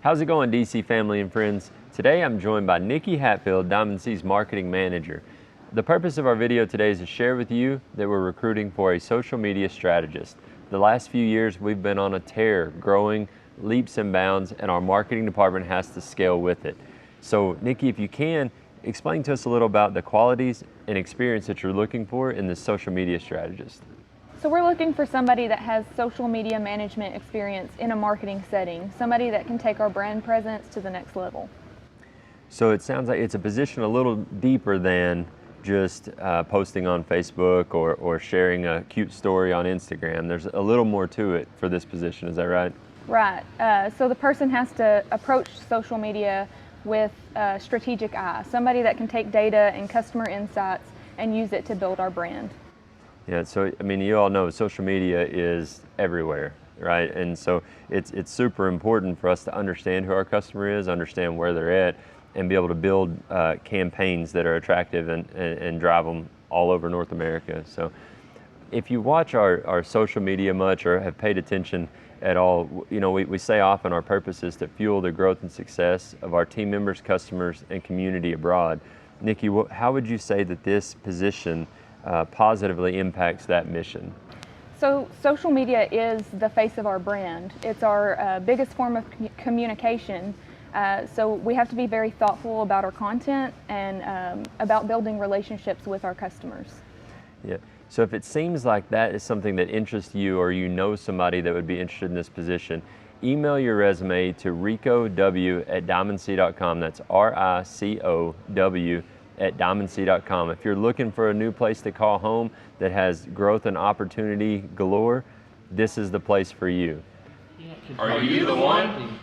How's it going, DC family and friends? Today I'm joined by Nikki Hatfield, Diamond C's marketing manager. The purpose of our video today is to share with you that we're recruiting for a social media strategist. The last few years we've been on a tear, growing leaps and bounds, and our marketing department has to scale with it. So Nikki, if you can, explain to us a little about the qualities and experience that you're looking for in this social media strategist. So we're looking for somebody that has social media management experience in a marketing setting, somebody that can take our brand presence to the next level. So it sounds like it's a position a little deeper than just posting on Facebook or sharing a cute story on Instagram. There's a little more to it for this position, is that right? Right. So the person has to approach social media with a strategic eye, somebody that can take data and customer insights and use it to build our brand. Yeah, so I mean, you all know social media is everywhere, right? And so it's super important for us to understand who our customer is, understand where they're at, and be able to build campaigns that are attractive and drive them all over North America. So if you watch our social media much or have paid attention at all, you know, we say often our purpose is to fuel the growth and success of our team members, customers, and community abroad. Nikki, how would you say that this position positively impacts that mission? So social media is the face of our brand. It's our biggest form of communication. So we have to be very thoughtful about our content and about building relationships with our customers. Yeah. So if it seems like that is something that interests you, or you know somebody that would be interested in this position, email your resume to ricow@diamondc.com. That's RICOW@diamondc.com. If you're looking for a new place to call home that has growth and opportunity galore, this is the place for you. Are you the one?